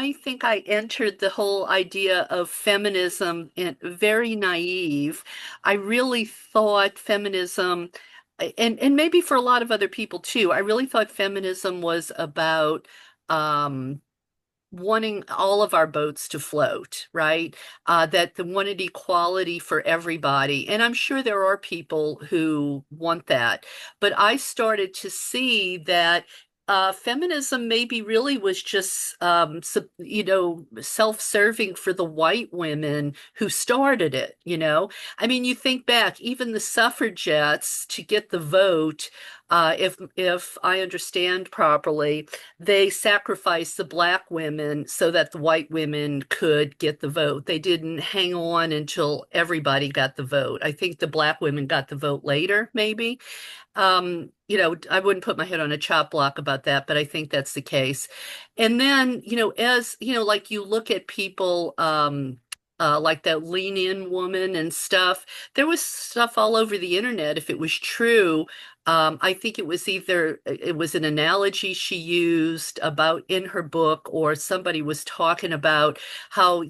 I think I entered the whole idea of feminism very naive. I really thought feminism, and maybe for a lot of other people too, I really thought feminism was about um, wanting all of our boats to float, right? That the wanted equality for everybody. And I'm sure there are people who want that. But I started to see that feminism maybe really was just, self-serving for the white women who started it, you know? I mean, you think back, even the suffragettes to get the vote, if I understand properly, they sacrificed the black women so that the white women could get the vote. They didn't hang on until everybody got the vote. I think the black women got the vote later, maybe. I wouldn't put my head on a chop block about that, but I think that's the case. And then, as like you look at people, like that lean in woman and stuff, there was stuff all over the internet. If it was true, I think it was an analogy she used about in her book, or somebody was talking about how,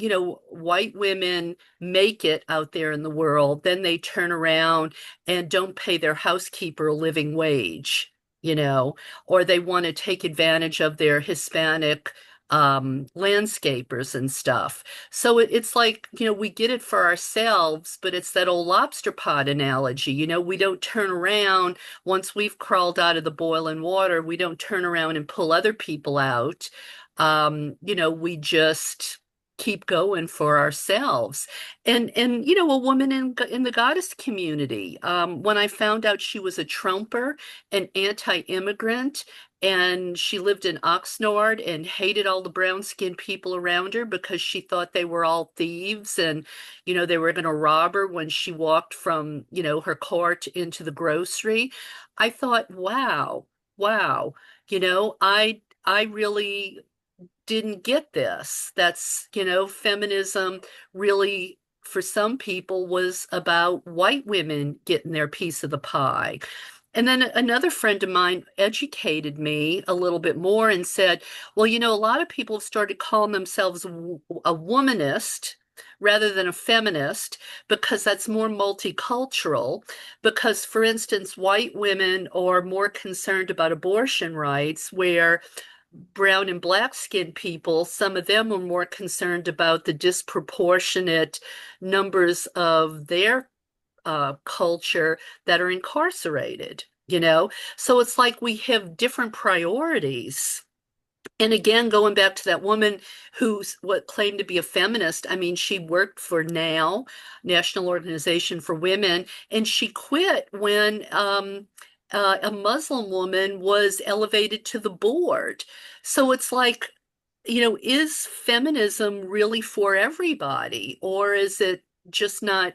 white women make it out there in the world, then they turn around and don't pay their housekeeper a living wage, or they want to take advantage of their Hispanic landscapers and stuff. So it's like, we get it for ourselves, but it's that old lobster pot analogy. We don't turn around once we've crawled out of the boiling water, we don't turn around and pull other people out. We just keep going for ourselves. And a woman in the goddess community, when I found out she was a Trumper, an anti-immigrant, and she lived in Oxnard and hated all the brown-skinned people around her because she thought they were all thieves and, they were going to rob her when she walked from, her cart into the grocery. I thought, wow, wow, I really didn't get this. That's, feminism really, for some people, was about white women getting their piece of the pie. And then another friend of mine educated me a little bit more and said, well, a lot of people have started calling themselves a womanist rather than a feminist because that's more multicultural. Because, for instance, white women are more concerned about abortion rights, where brown and black skinned people, some of them were more concerned about the disproportionate numbers of their culture that are incarcerated, So it's like we have different priorities. And again, going back to that woman who's what claimed to be a feminist, I mean, she worked for NOW, National Organization for Women, and she quit when a Muslim woman was elevated to the board. So it's like, is feminism really for everybody, or is it just not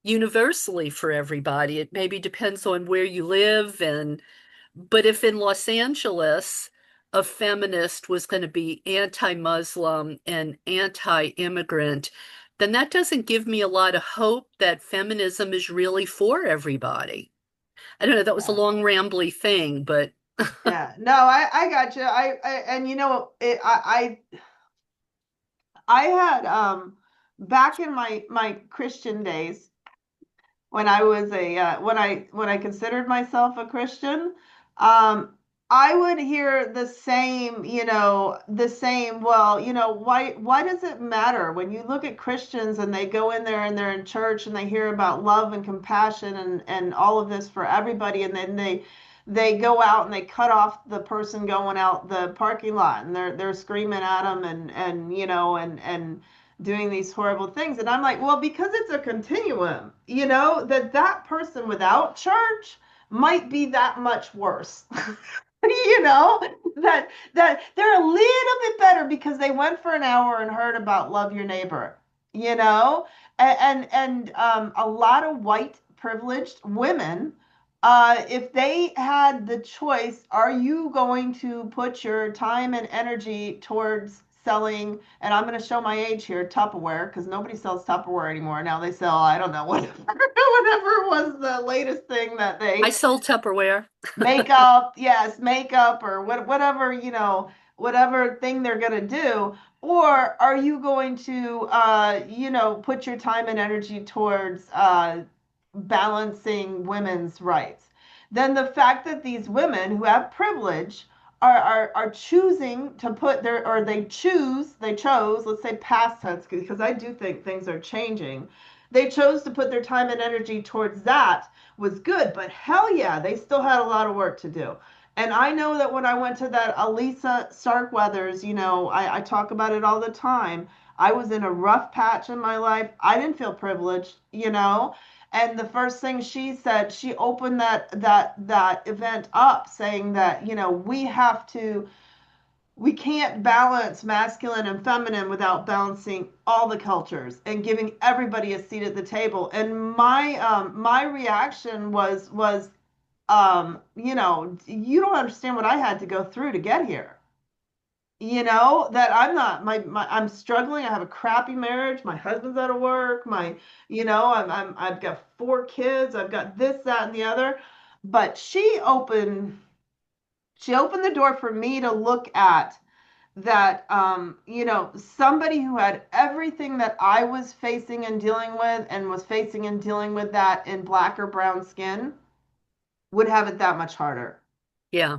universally for everybody? It maybe depends on where you live but if in Los Angeles, a feminist was going to be anti-Muslim and anti-immigrant, then that doesn't give me a lot of hope that feminism is really for everybody. I don't know, that was a Yeah. long, rambly thing, but Yeah. No, I got you. And I had back in my Christian days when I was a when I considered myself a Christian, um, I would hear the same, the same. Well, why does it matter when you look at Christians and they go in there and they're in church and they hear about love and compassion and all of this for everybody, and then they go out and they cut off the person going out the parking lot and they're screaming at them and and doing these horrible things. And I'm like, well, because it's a continuum, that person without church might be that much worse. you know, that they're a little bit better because they went for an hour and heard about love your neighbor, you know, a lot of white privileged women, if they had the choice, are you going to put your time and energy towards selling, and I'm going to show my age here, Tupperware, because nobody sells Tupperware anymore. Now they sell, I don't know, whatever, whatever was the latest thing that I they sold Tupperware. makeup, yes, makeup or whatever, whatever thing they're going to do? Or are you going to, put your time and energy towards balancing women's rights? Then the fact that these women who have privilege are choosing to put their, or they chose, let's say past tense, because I do think things are changing. They chose to put their time and energy towards that was good, but hell yeah, they still had a lot of work to do. And I know that when I went to that Elisa Starkweather's, I talk about it all the time. I was in a rough patch in my life. I didn't feel privileged. And the first thing she said, she opened that event up saying that, we can't balance masculine and feminine without balancing all the cultures and giving everybody a seat at the table. And my reaction was, you don't understand what I had to go through to get here. That I'm not I'm struggling. I have a crappy marriage. My husband's out of work. I've got 4 kids. I've got this, that, and the other. But she opened the door for me to look at that, somebody who had everything that I was facing and dealing with and was facing and dealing with that in black or brown skin would have it that much harder. Yeah.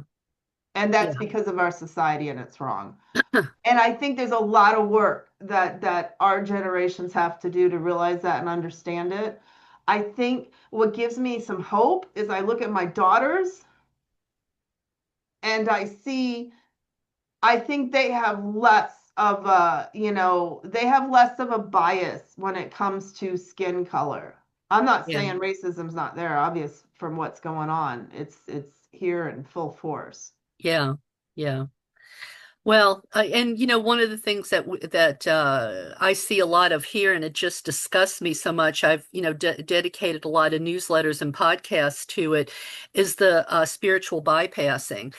And that's Yeah. because of our society and it's wrong. And I think there's a lot of work that our generations have to do to realize that and understand it. I think what gives me some hope is I look at my daughters and I think they have less of a bias when it comes to skin color. I'm not Yeah. saying racism's not there, obvious from what's going on. It's here in full force. Yeah. Yeah. Well, and one of the things that I see a lot of here, and it just disgusts me so much. I've dedicated a lot of newsletters and podcasts to it, is the spiritual bypassing.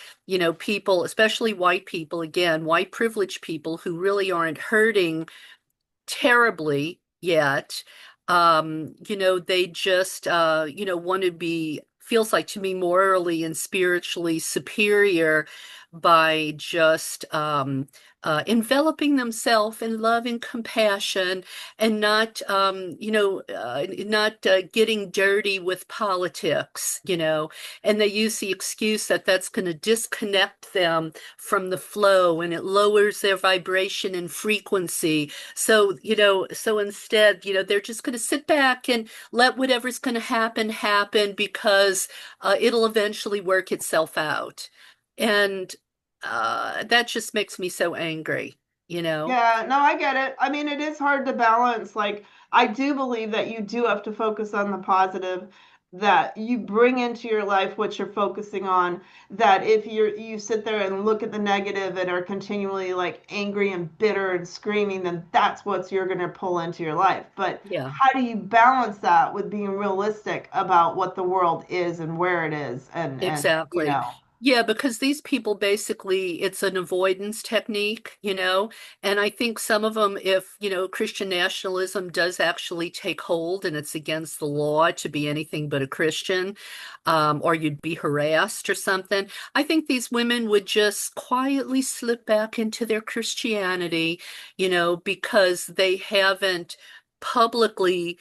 People, especially white people, again, white privileged people who really aren't hurting terribly yet. They just want to be, feels like to me, morally and spiritually superior by just enveloping themselves in love and compassion and not getting dirty with politics, and they use the excuse that that's going to disconnect them from the flow and it lowers their vibration and frequency. So instead, they're just going to sit back and let whatever's going to happen happen because it'll eventually work itself out. And that just makes me so angry, you know? Yeah, no, I get it. I mean, it is hard to balance. Like, I do believe that you do have to focus on the positive, that you bring into your life what you're focusing on, that if you sit there and look at the negative and are continually like angry and bitter and screaming, then that's what you're going to pull into your life. But Yeah. how do you balance that with being realistic about what the world is and where it is and Exactly. Yeah, because these people basically, it's an avoidance technique, and I think some of them, if, Christian nationalism does actually take hold and it's against the law to be anything but a Christian, or you'd be harassed or something, I think these women would just quietly slip back into their Christianity, because they haven't publicly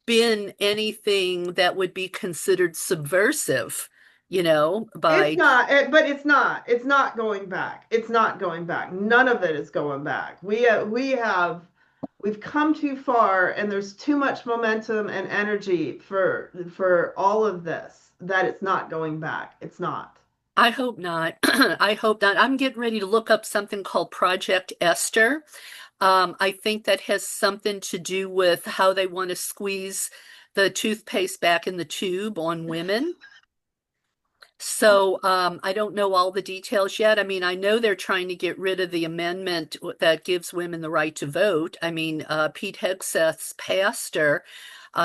been anything that would be considered subversive, it's by, not, but it's not going back. It's not going back. None of it is going back. We've come too far, and there's too much momentum and energy for all of this that it's not going back. It's not. I hope not. I hope not. I'm getting ready to look up something called Project Esther. I think that has something to do with how they want to squeeze the toothpaste back in the tube on women. So I don't know all the details yet. I mean, I know they're trying to get rid of the amendment that gives women the right to vote. I mean, Pete Hegseth's pastor,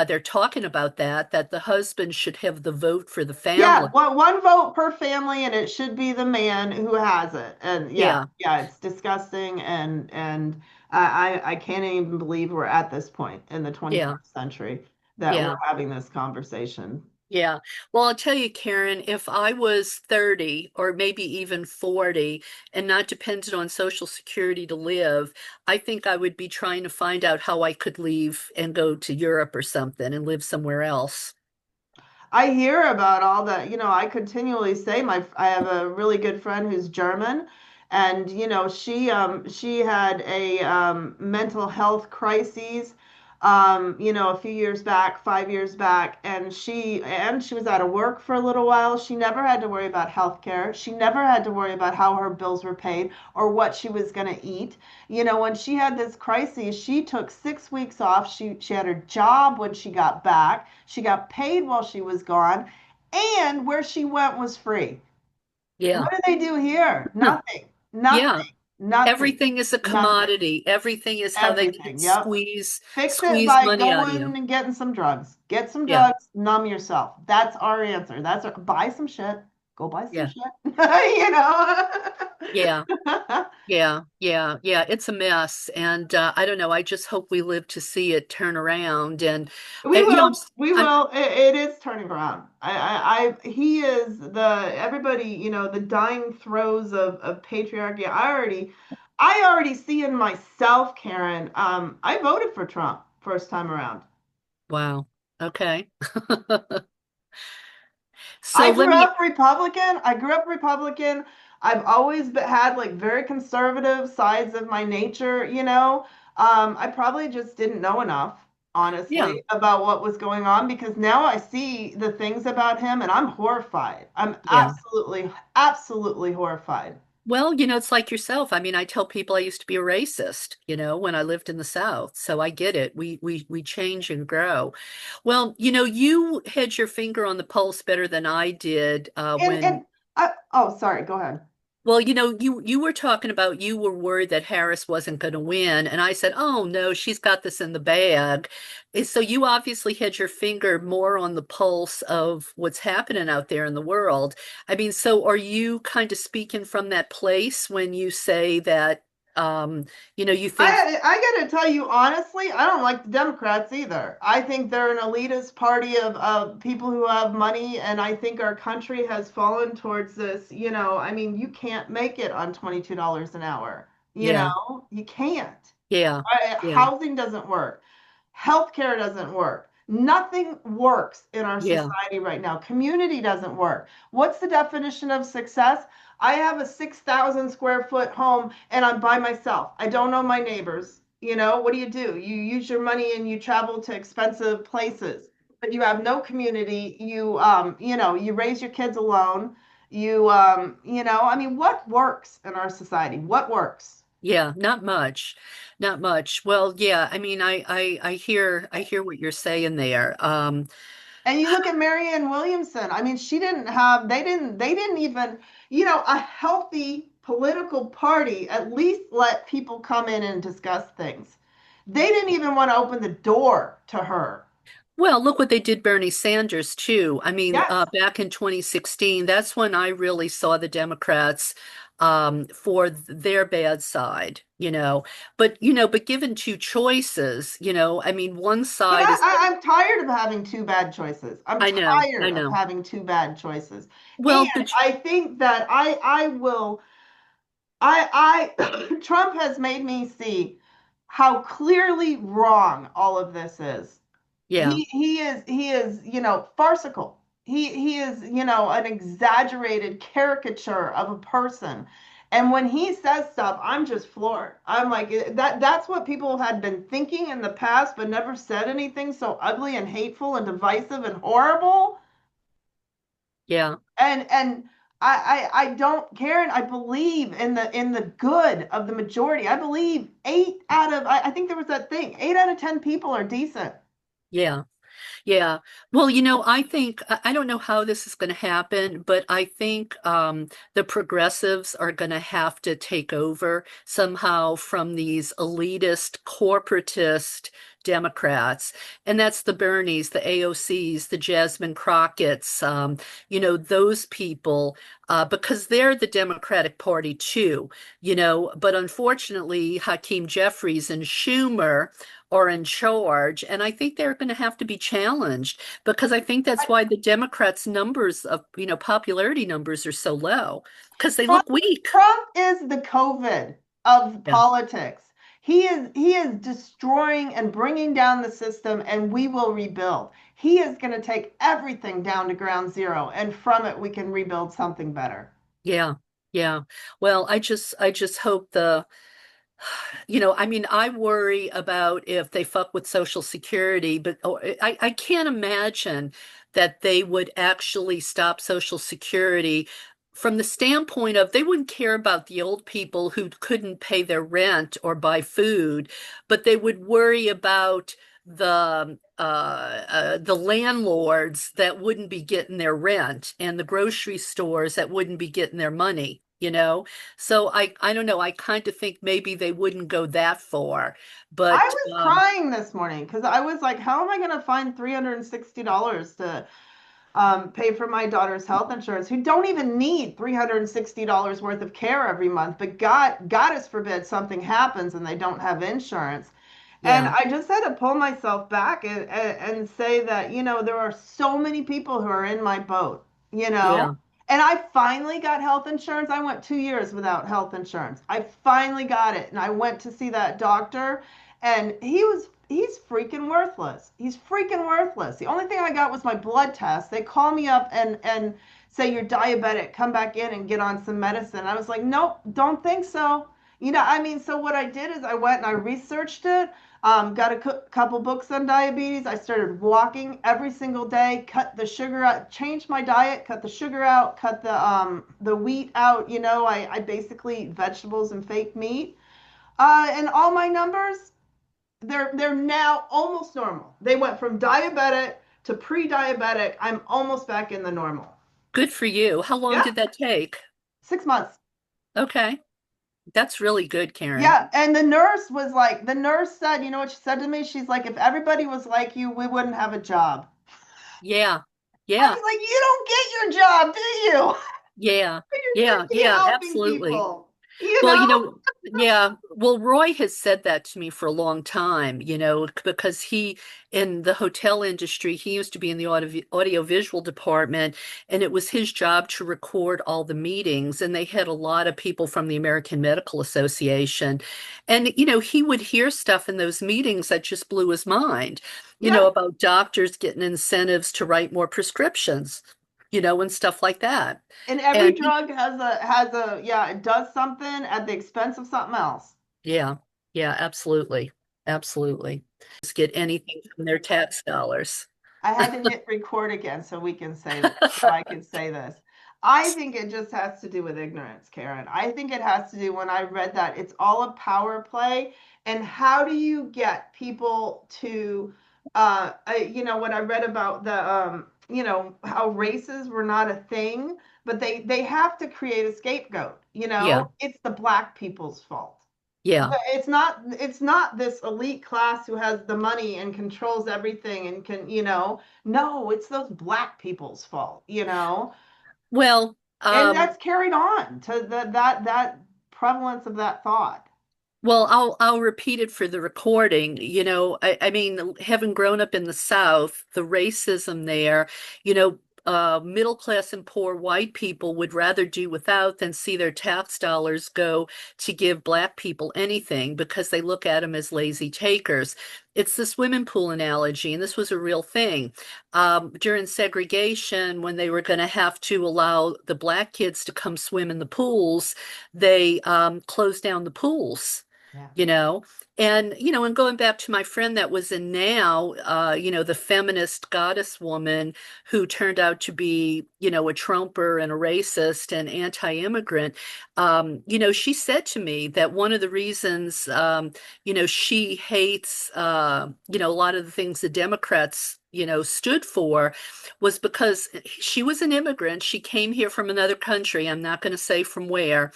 they're talking about that the husband should have the vote for the Yeah, family. one vote per family, and it should be the man who has it. And yeah, Yeah, yeah, it's disgusting, and I can't even believe we're at this point in the yeah, 21st century that we're yeah. having this conversation. Yeah. Well, I'll tell you, Karen, if I was 30 or maybe even 40 and not dependent on Social Security to live, I think I would be trying to find out how I could leave and go to Europe or something and live somewhere else. I hear about all that. I continually say I have a really good friend who's German, and she had a mental health crises a few years back, 5 years back, and she was out of work for a little while. She never had to worry about health care. She never had to worry about how her bills were paid or what she was going to eat. When she had this crisis, she took 6 weeks off. She had her job when she got back. She got paid while she was gone, and where she went was free. Yeah. What do they do here? Huh. Nothing. Yeah. Nothing. Nothing. Everything is a Nothing. commodity. Everything is how they can Everything. Yep. Fix it squeeze by money out of going you. and getting some drugs. Get some Yeah. drugs, numb yourself. That's our answer. Buy some shit. Go buy some Yeah. shit. you know. Yeah. Yeah, yeah, yeah. It's a mess, and I don't know. I just hope we live to see it turn around. And We will. We I'm will. It is turning around. He is everybody, the dying throes of patriarchy. I already see in myself, Karen. I voted for Trump first time around. wow. Okay. So I let grew me. up Republican. I grew up Republican. I've always had like very conservative sides of my nature. I probably just didn't know enough, Yeah, honestly, about what was going on because now I see the things about him and I'm horrified. I'm yeah. absolutely, absolutely horrified. Well, it's like yourself. I mean, I tell people I used to be a racist, when I lived in the South. So I get it. We change and grow. Well, you had your finger on the pulse better than I did And oh, sorry, go ahead. well, you were talking about you were worried that Harris wasn't going to win, and I said, "Oh no, she's got this in the bag." So you obviously had your finger more on the pulse of what's happening out there in the world. I mean, so are you kind of speaking from that place when you say that you think, I got to tell you honestly, I don't like the Democrats either. I think they're an elitist party of people who have money, and I think our country has fallen towards this. I mean, you can't make it on $22 an hour. yeah, You can't. yeah, yeah, Housing doesn't work. Healthcare doesn't work. Nothing works in our yeah, society right now. Community doesn't work. What's the definition of success? I have a 6,000 square foot home and I'm by myself. I don't know my neighbors. What do? You use your money and you travel to expensive places, but you have no community. You raise your kids alone. I mean, what works in our society? What works? yeah, not much, not much. Well, yeah, I mean, I hear what you're saying there. And you look at Marianne Williamson. I mean, they didn't even, a healthy political party at least let people come in and discuss things. They didn't even want to open the door to her. Well, look what they did Bernie Sanders too. I mean, Yes. back in 2016, that's when I really saw the Democrats for their bad side, but given two choices, I mean, one But side is, I'm tired of having two bad choices. I'm I tired of know. having two bad choices. And Well, I think that I will Trump has made me see how clearly wrong all of this is. yeah, He is farcical. He is an exaggerated caricature of a person. And when he says stuff, I'm just floored. I'm like that's what people had been thinking in the past, but never said anything so ugly and hateful and divisive and horrible. yeah, And I don't, Karen, I believe in the good of the majority. I believe I think there was that thing, 8 out of 10 people are decent. yeah. Yeah. Well, I think I don't know how this is going to happen, but I think the progressives are going to have to take over somehow from these elitist, corporatist Democrats. And that's the Bernies, the AOCs, the Jasmine Crockett's, those people, because they're the Democratic Party too, but unfortunately, Hakeem Jeffries and Schumer are in charge. And I think they're going to have to be challenged because I think that's why the Democrats' numbers of, popularity numbers are so low because they Trump, look weak. Trump is the COVID of Yeah. politics. He is destroying and bringing down the system, and we will rebuild. He is going to take everything down to ground zero, and from it we can rebuild something better. Yeah. Yeah. Well, I just hope I mean, I worry about if they fuck with Social Security, but I can't imagine that they would actually stop Social Security from the standpoint of they wouldn't care about the old people who couldn't pay their rent or buy food, but they would worry about the landlords that wouldn't be getting their rent and the grocery stores that wouldn't be getting their money, you know? So I don't know. I kind of think maybe they wouldn't go that far, I but was crying this morning because I was like, how am I going to find $360 to pay for my daughter's health insurance, who don't even need $360 worth of care every month, but God forbid something happens and they don't have insurance. And yeah, I just had to pull myself back and say that, there are so many people who are in my boat, you know? yeah, And I finally got health insurance. I went 2 years without health insurance. I finally got it. And I went to see that doctor, and he's freaking worthless. He's freaking worthless. The only thing I got was my blood test. They call me up and say you're diabetic. Come back in and get on some medicine. I was like, nope, don't think so. I mean, so what I did is I went and I researched it. Got a couple books on diabetes. I started walking every single day, cut the sugar out, changed my diet, cut the sugar out, cut the wheat out. I basically eat vegetables and fake meat. And all my numbers, they're now almost normal. They went from diabetic to pre-diabetic. I'm almost back in the normal. good for you. How long Yeah, did that take? 6 months. Okay, that's really good, Karen. Yeah, and the nurse said, you know what she said to me? She's like, if everybody was like you, we wouldn't have a job. Yeah, I yeah, was like, you don't get your job, do you? yeah, You're yeah, supposed to be yeah, helping absolutely. people, you Well, know? yeah. Well, Roy has said that to me for a long time, because in the hotel industry, he used to be in the audiovisual department, and it was his job to record all the meetings. And they had a lot of people from the American Medical Association. And, he would hear stuff in those meetings that just blew his mind, Yeah. about doctors getting incentives to write more prescriptions, and stuff like that. And every And drug has a yeah, it does something at the expense of something else. yeah, yeah, absolutely. Absolutely. Just get anything from their tax dollars. I had to hit record again so we can say this, so I can say this. I think it just has to do with ignorance, Caryn. I think it has to do when I read that it's all a power play. And how do you get people to, when I read about how races were not a thing, but they have to create a scapegoat. Yeah, It's the black people's fault. yeah. But it's not this elite class who has the money and controls everything and no, it's those black people's fault. Well, And that's carried on to that prevalence of that thought. I'll repeat it for the recording. I mean, having grown up in the South, the racism there, middle class and poor white people would rather do without than see their tax dollars go to give black people anything because they look at them as lazy takers. It's the swimming pool analogy, and this was a real thing. During segregation, when they were going to have to allow the black kids to come swim in the pools, they closed down the pools Yeah. you know and going back to my friend that was in now, the feminist goddess woman who turned out to be, a Trumper and a racist and anti-immigrant. She said to me that one of the reasons, she hates, a lot of the things the Democrats stood for was because she was an immigrant. She came here from another country. I'm not going to say from where,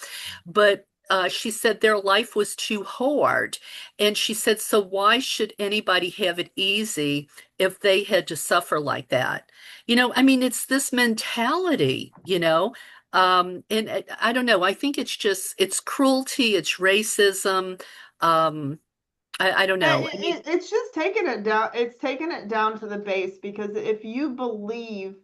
but she said their life was too hard. And she said, so why should anybody have it easy if they had to suffer like that? I mean, it's this mentality. And I don't know. I think it's cruelty, it's racism. Um, I don't know. I mean, It's just taking it down. It's taking it down to the base because if you believe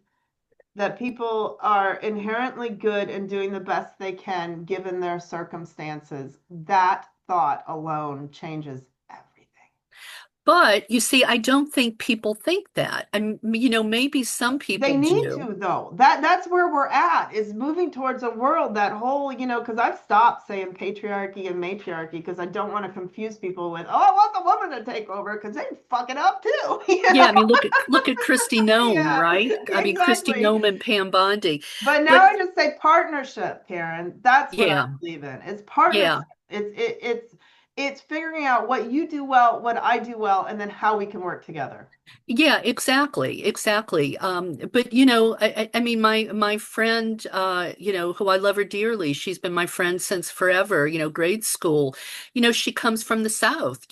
that people are inherently good and doing the best they can given their circumstances, that thought alone changes everything. but you see, I don't think people think that. And maybe some They people need do. to though. That's where we're at is moving towards a world that whole, because I've stopped saying patriarchy and matriarchy because I don't want to confuse people with, oh, I want the woman to take over because they fuck it up too. Yeah, I mean, look at Christy Nome, Yeah, right? I mean, Christy exactly. Nome and Pam Bondi. But now But I just say partnership, Karen. That's what I yeah, believe in. It's partnership. yeah. It's figuring out what you do well, what I do well, and then how we can work together. Yeah, exactly, exactly. But I mean, my friend, who I love her dearly, she's been my friend since forever, grade school. She comes from the South.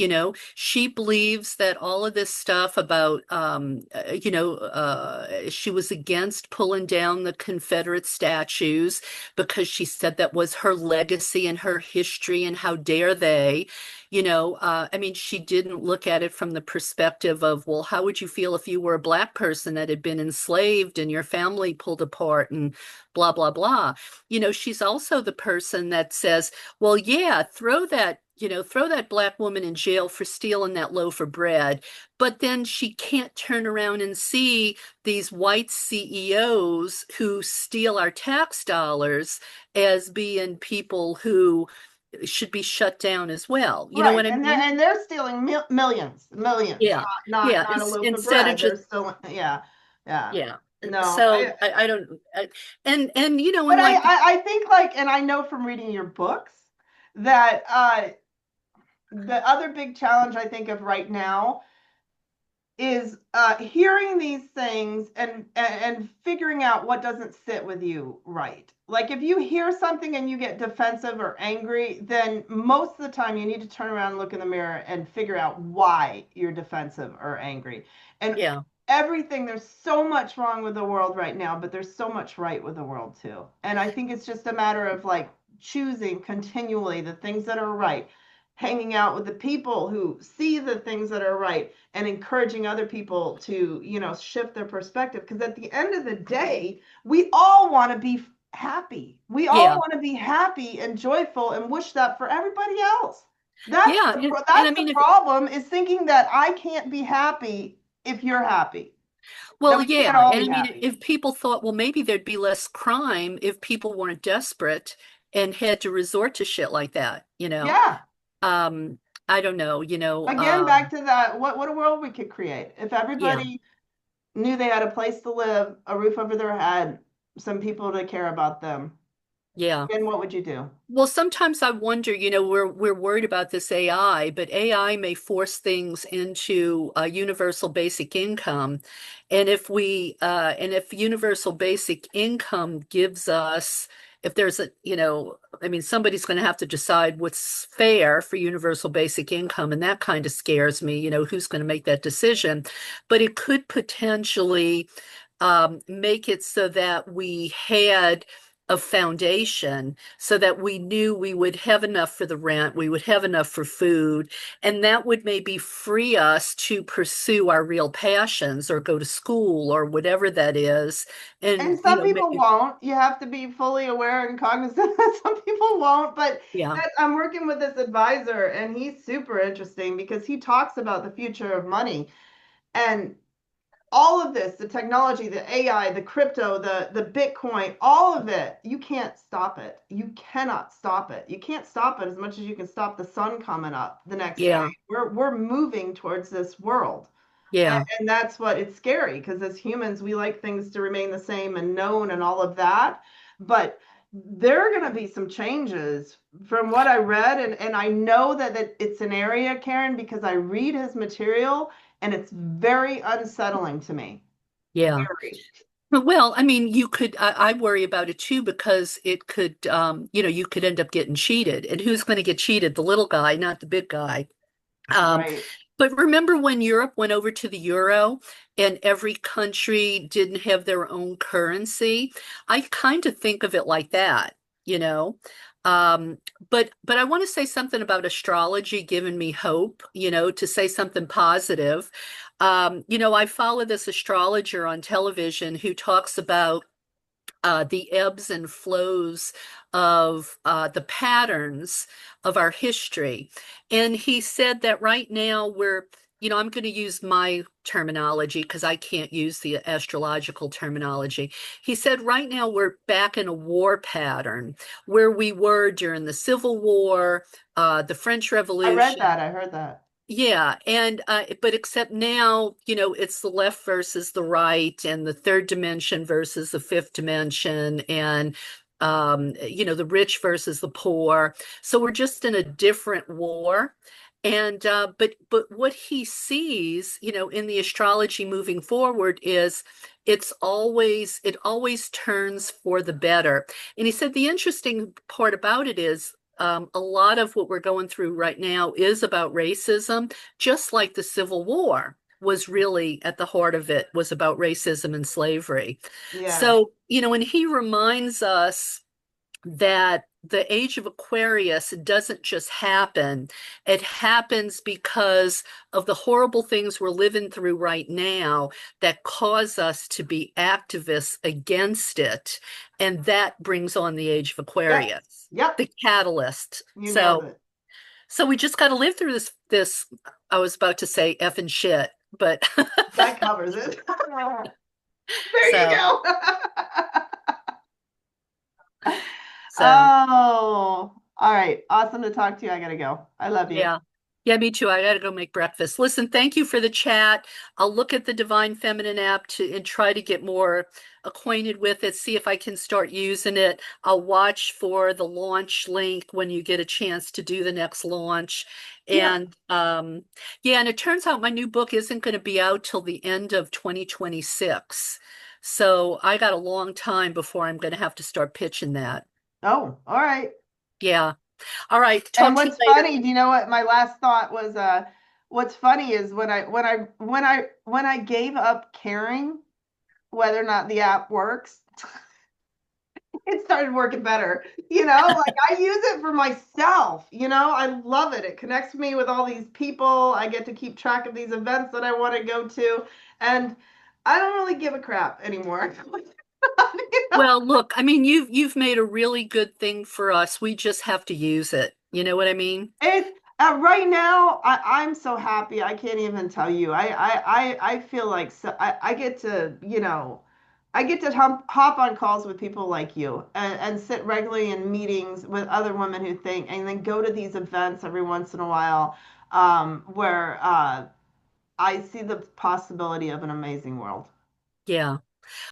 She believes that all of this stuff about, she was against pulling down the Confederate statues because she said that was her legacy and her history, and how dare they. I mean, she didn't look at it from the perspective of, well, how would you feel if you were a black person that had been enslaved and your family pulled apart and blah, blah, blah. She's also the person that says, well, yeah, throw that black woman in jail for stealing that loaf of bread. But then she can't turn around and see these white CEOs who steal our tax dollars as being people who should be shut down as well. You know Right, what I and they're mean? and they're stealing millions, millions, Yeah. not Yeah. not a loaf of Instead of bread. just, They're still, yeah, yeah. yeah. No, So I don't, and but and like, I think like, and I know from reading your books that the other big challenge I think of right now is hearing these things and figuring out what doesn't sit with you right. Like if you hear something and you get defensive or angry, then most of the time you need to turn around and look in the mirror and figure out why you're defensive or angry. And yeah, everything, there's so much wrong with the world right now, but there's so much right with the world too. And I think it's just a matter of like choosing continually the things that are right, hanging out with the people who see the things that are right, and encouraging other people to, shift their perspective. Because at the end of the day, we all want to be happy. We all yeah, want to be happy and joyful and wish that for everybody else. yeah. And I That's the mean, if, problem is thinking that I can't be happy if you're happy. That well, we can't yeah. all And be I mean, happy. if people thought, well, maybe there'd be less crime if people weren't desperate and had to resort to shit like that. Yeah. Um, I don't know, Again, back to that, what a world we could create. If yeah, everybody knew they had a place to live, a roof over their head, some people to care about them, yeah. then what would you do? Well, sometimes I wonder, we're worried about this AI, but AI may force things into a universal basic income. And if universal basic income gives us, if there's I mean, somebody's going to have to decide what's fair for universal basic income, and that kind of scares me, who's going to make that decision. But it could potentially make it so that we had a foundation so that we knew we would have enough for the rent, we would have enough for food, and that would maybe free us to pursue our real passions or go to school or whatever that is. And And, some people maybe, won't. You have to be fully aware and cognizant that some people won't. But yeah, I'm working with this advisor, and he's super interesting because he talks about the future of money and all of this, the technology, the AI, the crypto, the Bitcoin, all of it, you can't stop it. You cannot stop it. You can't stop it as much as you can stop the sun coming up the next day. yeah, We're moving towards this world. yeah, And that's what it's scary because as humans, we like things to remain the same and known and all of that. But there are going to be some changes from what I read. And I know that it's an area, Caryn, because I read his material and it's very unsettling to me. yeah. Very. Well, I mean, I worry about it too because it could, you could end up getting cheated. And who's going to get cheated? The little guy, not the big guy. Um, Right. but remember when Europe went over to the euro and every country didn't have their own currency? I kind of think of it like that, you know? Um, but I want to say something about astrology giving me hope, to say something positive. I follow this astrologer on television who talks about the ebbs and flows of the patterns of our history. And he said that right now I'm going to use my terminology because I can't use the astrological terminology. He said right now we're back in a war pattern where we were during the Civil War, the French I read that. Revolution. I heard that. Yeah, and but except now, it's the left versus the right, and the third dimension versus the fifth dimension, and the rich versus the poor. So we're just in a different war. And but what he sees, in the astrology moving forward is it always turns for the better. And he said the interesting part about it is a lot of what we're going through right now is about racism, just like the Civil War was really at the heart of it, was about racism and slavery. Yeah. So, and he reminds us that the age of Aquarius doesn't just happen. It happens because of the horrible things we're living through right now that cause us to be activists against it. And that brings on the age of Yes. Aquarius, Yep. the catalyst. You nailed So, it. so we just got to live through this, I was about to say effing shit, but That covers it. There you so, go. so. Oh, all right. Awesome to talk to you. I gotta go. I love you. Yeah. Yeah, me too. I gotta go make breakfast. Listen, thank you for the chat. I'll look at the Divine Feminine app and try to get more acquainted with it, see if I can start using it. I'll watch for the launch link when you get a chance to do the next launch. Yep. And yeah, and it turns out my new book isn't going to be out till the end of 2026. So I got a long time before I'm going to have to start pitching that. Oh, all right. Yeah. All right. And Talk to you what's later. funny, do you know what my last thought was? What's funny is when I gave up caring whether or not the app works, it started working better. Like I use it for myself. I love it. It connects me with all these people. I get to keep track of these events that I want to go to. And I don't really give a crap anymore. You know? Well, look, I mean, you've made a really good thing for us. We just have to use it. You know what I mean? It Right now, I'm so happy. I can't even tell you. I feel like I get to, I get to hop on calls with people like you and sit regularly in meetings with other women who think, and then go to these events every once in a while, where I see the possibility of an amazing world. Yeah.